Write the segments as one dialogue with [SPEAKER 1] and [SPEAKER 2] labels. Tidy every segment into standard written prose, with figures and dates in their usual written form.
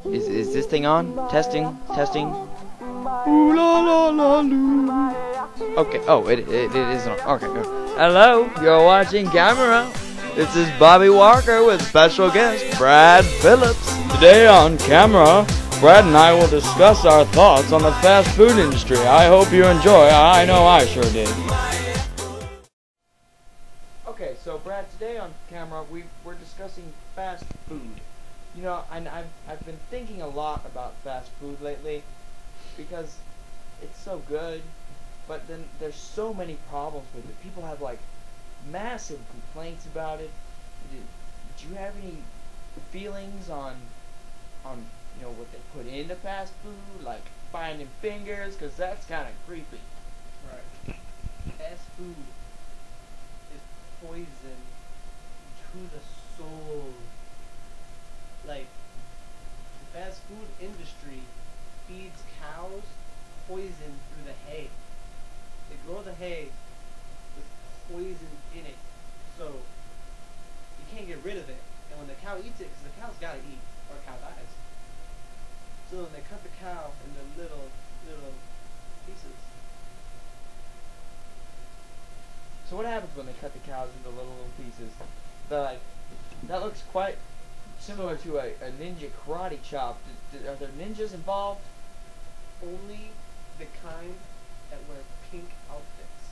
[SPEAKER 1] Is this thing on? Testing, testing. Ooh la la la loo. Okay. Oh, it is on. Okay. Good. Hello, you're watching Camera. This is Bobby Walker with special guest Brad Phillips. Today on Camera, Brad and I will discuss our thoughts on the fast food industry. I hope you enjoy. I know I sure did. Okay, so Brad, today on Camera, we're discussing fast food. You know, I've been thinking a lot about fast food lately because it's so good, but then there's so many problems with it. People have like massive complaints about it. Did you have any feelings on you know what they put into fast food, like finding fingers? Because that's kind of creepy.
[SPEAKER 2] Right. Fast food is poison to the soul. Like, the fast food industry feeds cows poison through the hay. They grow the hay with poison in it, so you can't get rid of it. And when the cow eats it, because the cow's gotta eat, or a cow dies. So then they cut the cow into little pieces.
[SPEAKER 1] So what happens when they cut the cows into little pieces? That looks quite similar to a ninja karate chop. Are there ninjas involved?
[SPEAKER 2] Only the kind that wear pink outfits.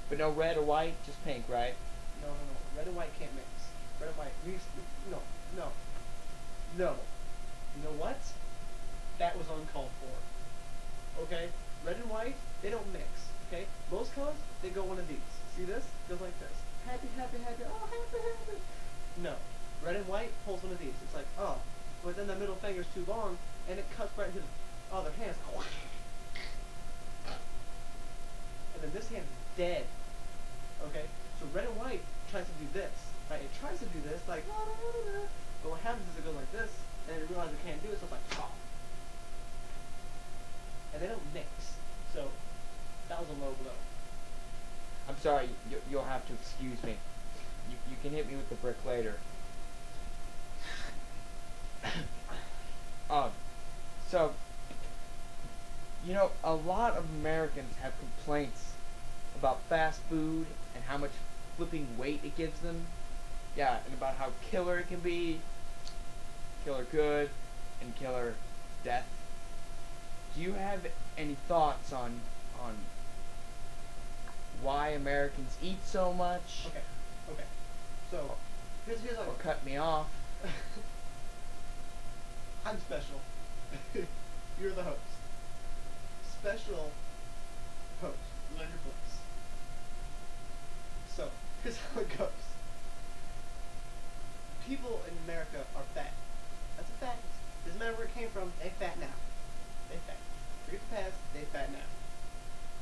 [SPEAKER 1] But no red or white, just pink, right?
[SPEAKER 2] No. Red and white can't mix. Red and white. No. You know what? That was uncalled for. Okay? Red and white, they don't mix. Okay? Most colors, they go one of these. See this? Goes like this. Happy, happy, happy. Oh, happy, happy. No. Red and white pulls one of these. It's like, oh. But then the middle finger's too long, and it cuts right into the other hand. And then this hand's dead. Okay? So red and white tries to do this. Right? It tries to do this, like, but what happens is it goes like this, and it realizes it can't do it, so it's like, oh. And they don't mix. So, that was a low blow.
[SPEAKER 1] I'm sorry, you'll have to excuse me. You can hit me with the brick later. So, you know, a lot of Americans have complaints about fast food and how much flipping weight it gives them. Yeah, and about how killer it can be, killer good, and killer death. Do you have any thoughts on why Americans eat so much?
[SPEAKER 2] Okay. So, here's like...
[SPEAKER 1] Or cut me off.
[SPEAKER 2] I'm special. You're the host. Special host. Learn your place. So, here's how it goes. People in America are fat. That's a fact. Doesn't matter where it came from, they fat now. They fat. Forget the past, they fat now.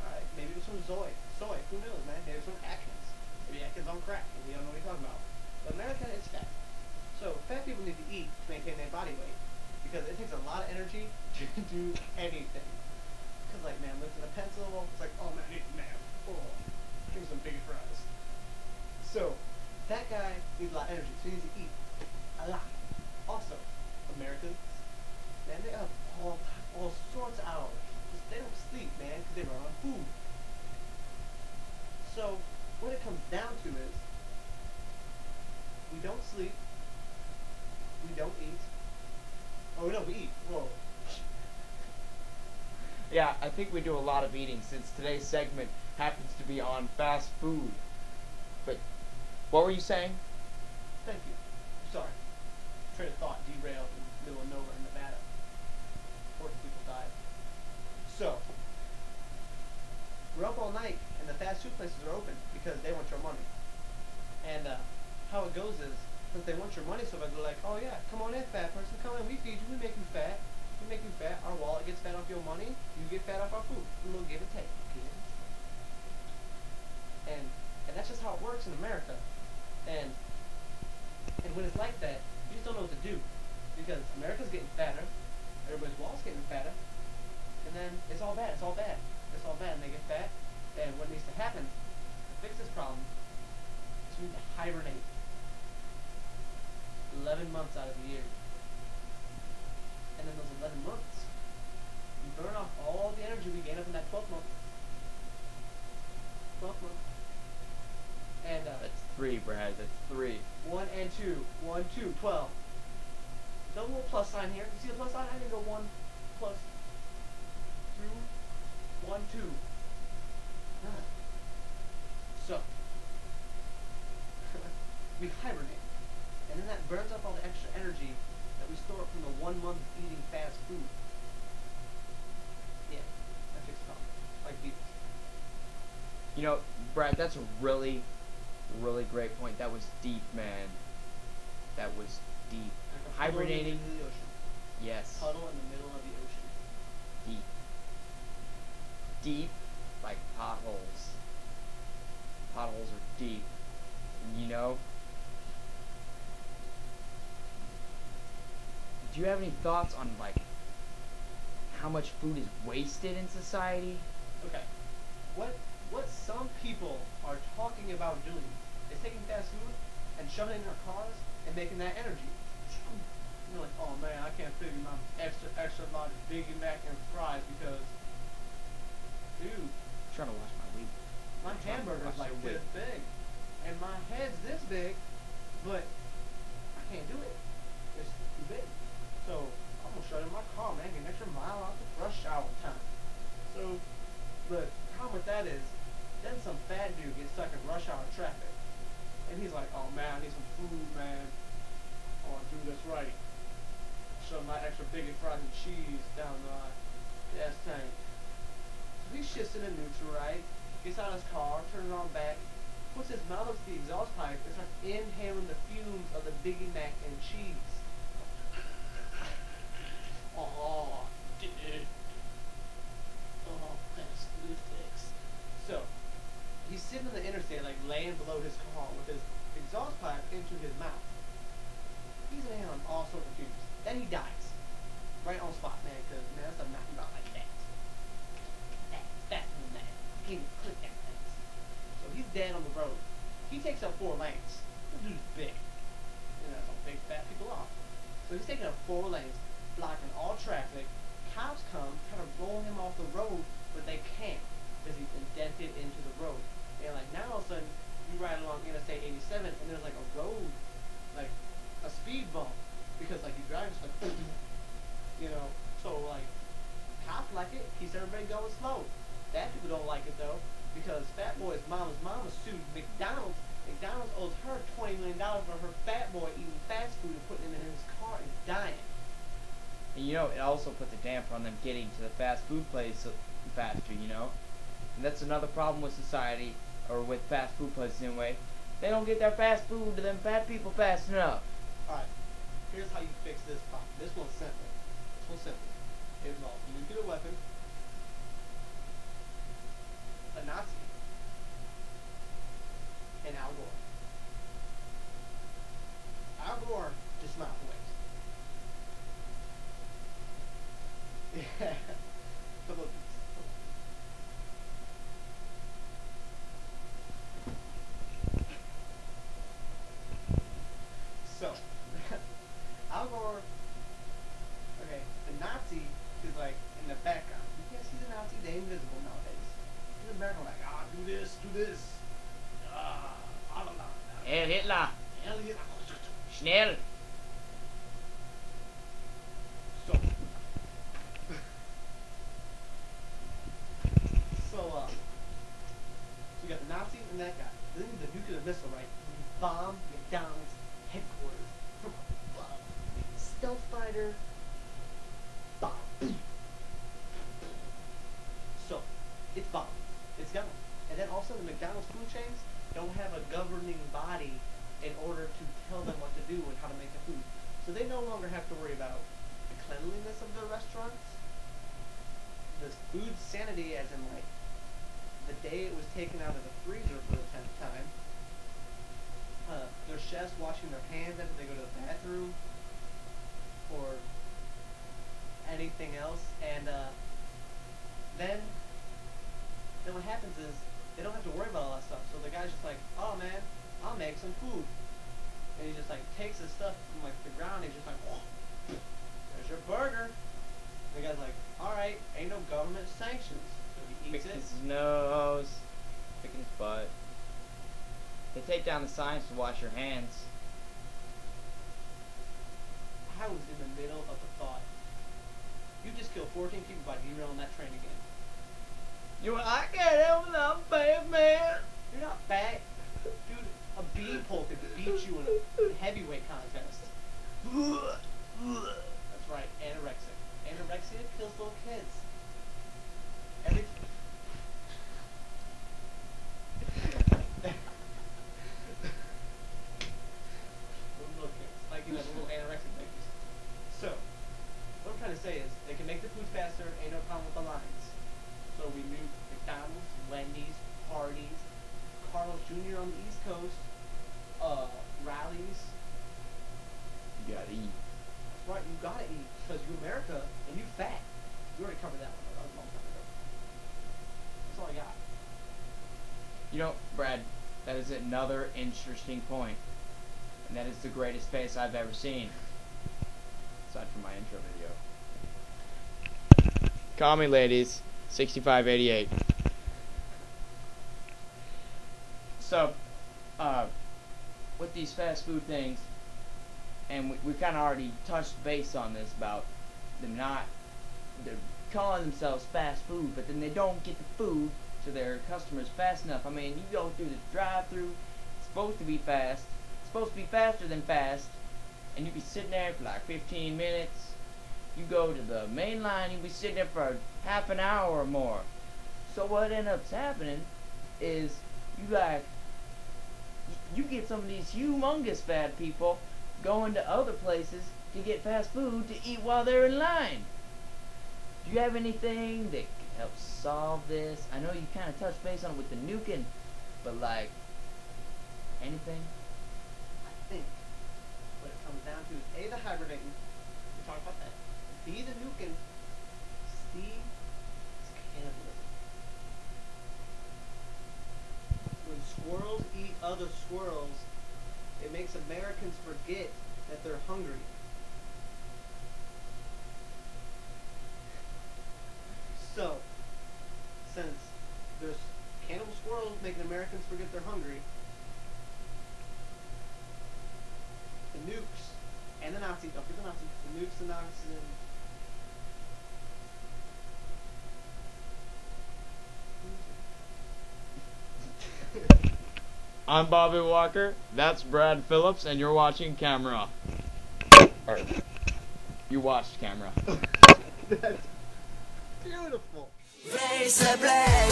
[SPEAKER 2] Alright, maybe it was from soy, who knows, man? Maybe it's from Atkins. Maybe Atkins on crack, and we don't know what he's talking about. But America is fat. So, fat people need to eat to maintain their body weight. Because it takes a lot of energy to do anything. Because, like, man, lifting a pencil, it's like, oh, man, I need math. Oh, give me some bigger fries. So, that guy needs a lot of energy, so he needs to eat a lot. Also, Americans, man, they have all sorts of hours. They don't sleep, man, because they run on food. So, what it comes down to is, we don't sleep, we don't eat. Oh, no, we eat. Whoa.
[SPEAKER 1] Yeah, I think we do a lot of eating since today's segment happens to be on fast food. But what were you saying?
[SPEAKER 2] Thank you. Sorry. Train of thought derailed in the middle of nowhere in Nevada. 40 people died. So, we're up all night, and the fast food places are open because they want your money. And how it goes is, since they want your money so bad, they're like, oh yeah, come on in, fat person, come in, we feed you, we make you fat. We make you fat, our wallet gets fat off your money, you get fat off our food. A little give and take. And that's just how it works in America. And when it's like that, you just don't know what to do. Because America's getting fatter, everybody's wallet's getting fatter, and then it's all bad, and they get fat, and what needs to happen to fix this problem is we need to hibernate. 11 months out of the year. And then those 11 months, you burn off all the energy we gain up in that 12th month. 12th month. And
[SPEAKER 1] That's 3, Brad. That's 3.
[SPEAKER 2] 1 and 2. 1, 2, 12. Double little plus sign here. You see the plus sign? I didn't go 1 plus 2, 1, 2. So, we hibernate. And then that burns up all the extra energy that we store from the 1 month eating fast food. Yeah, that fixed the problem. Like beef.
[SPEAKER 1] You know, Brad, that's a really, really great point. That was deep, man. That was deep.
[SPEAKER 2] Like a puddle
[SPEAKER 1] Hibernating.
[SPEAKER 2] in the middle of the ocean.
[SPEAKER 1] Yes.
[SPEAKER 2] Puddle in the middle of the ocean.
[SPEAKER 1] Deep. Deep like potholes. Potholes are deep. You know? Do you have any thoughts on, like, how much food is wasted in society?
[SPEAKER 2] Okay. What some people are talking about doing is taking fast food and shoving it in their cars and making that energy. You're like, oh man, I can't figure my extra large Biggie Mac and fries because, dude,
[SPEAKER 1] I'm trying to wash my weed.
[SPEAKER 2] my hamburger's like this big, and my head's this big, but I can't do it. It's too big. So I'm gonna shut in my car, man, get an extra mile out the rush hour time. So the problem with that is, then some fat dude gets stuck in rush hour traffic, and he's like, oh man, I need some food, man. I wanna do this right. Shove my extra biggie fries and cheese down my gas tank. So he shifts into neutral, right? Gets out of his car, turns it on back, puts his mouth up to the exhaust pipe, and starts inhaling the fumes of the Biggie Mac and cheese. Oh, dude. Oh, fast food fix. So, he's sitting on the interstate, like laying below his car with his exhaust pipe into his mouth. He's inhaling all sorts of fumes. Then he dies. Right on spot, man, because, man, that's a knocking out like that. That. You can't even click that fast. So he's dead on the road. He takes up 4 lanes. This dude's big. You know, some big fat people are. So he's taking up 4 lanes, blocking all traffic. Cops come, try to roll him off the road, but they can't, because he's indented into the road. And like now all of a sudden, you ride along Interstate 87, and there's like a road, like a speed bump, because like you drive just like, you know. So like, cops like it, keeps everybody going slow. Fat people don't like it though, because Fat Boy's mama sued McDonald's. McDonald's owes her $20 million for her Fat Boy eating fast food and putting it in his car and dying.
[SPEAKER 1] And you know, it also puts a damper on them getting to the fast food place faster, you know? And that's another problem with society, or with fast food places anyway. They don't get their fast food to them fat people fast enough.
[SPEAKER 2] Alright, here's how you fix this problem. This one's simple. It involves a nuclear weapon, a Nazi, and Al Gore. Al Gore just smiled away. Yeah. Couple of beats. So, Al Gore, okay, the Nazi is like in the background. You can't see the Nazi, they're invisible nowadays. He's in the background like, do this. I don't know.
[SPEAKER 1] Heil Hitler!
[SPEAKER 2] Hell yeah.
[SPEAKER 1] Schnell!
[SPEAKER 2] So, you got the Nazi and that guy. Then the nuclear missile, right? You bomb McDonald's headquarters from above. Stealth fighter, bomb. So, it's bombed. It's gone. And then also the McDonald's food chains don't have a governing body in order to tell them what to do and how to make the food. So they no longer have to worry about the cleanliness of their restaurants, the food sanity as in like the day it was taken out of the freezer for the 10th time, their chefs washing their hands after they go to the bathroom, or anything else, and then what happens is they don't have to worry about all that stuff. So the guy's just like, oh man, I'll make some food. And he just like takes takes his stuff from like the ground. He's just like, whoa, there's your burger. The guy's like, all right, ain't no government sanctions. So he eats
[SPEAKER 1] Picking
[SPEAKER 2] it.
[SPEAKER 1] his nose, picking his butt. They take down the signs to wash your hands.
[SPEAKER 2] I was in the middle of a thought. You just killed 14 people by derailing that train again.
[SPEAKER 1] I can't help it, I'm bad, man.
[SPEAKER 2] You're not fat. Dude, a beanpole could beat you in a heavyweight contest. That's right, anorexic. Anorexia kills little kids. Every... little kids. Like, you know, the little anorexic babies. So, what I'm trying to say is, they can make the food faster, ain't no problem with the lines. So we nuke McDonald's, Wendy's, Hardee's, Carl's Jr. on the East Coast, Rallies.
[SPEAKER 1] You gotta eat.
[SPEAKER 2] That's right, you gotta eat, because you America, and you fat. We already covered that one, though. That was a long time ago. That's all I got.
[SPEAKER 1] You know, Brad, that is another interesting point. And that is the greatest face I've ever seen. Aside from my intro video. Call me, ladies. 6588. So, with these fast food things, and we kind of already touched base on this about them they're calling themselves fast food, but then they don't get the food to their customers fast enough. I mean, you go through the drive-through, it's supposed to be fast, it's supposed to be faster than fast, and you be sitting there for like 15 minutes. You go to the main line, you'll be sitting there for half an hour or more. So what ends up happening is you get some of these humongous fat people going to other places to get fast food to eat while they're in line. Do you have anything that can help solve this? I know you kind of touched base on it with the nuking, but like, anything?
[SPEAKER 2] I think what it comes down to is A, the hibernating. We talked about that. B, the nuking. C, is cannibalism. When squirrels eat other squirrels, it makes Americans forget that they're hungry. So, since there's cannibal squirrels making Americans forget they're hungry, the nukes and the Nazis, don't forget the Nazis, the nukes, the Nazis, and
[SPEAKER 1] I'm Bobby Walker, that's Brad Phillips, and you're watching Camera. Or, you watched Camera.
[SPEAKER 2] That's beautiful.
[SPEAKER 3] Raise the blade.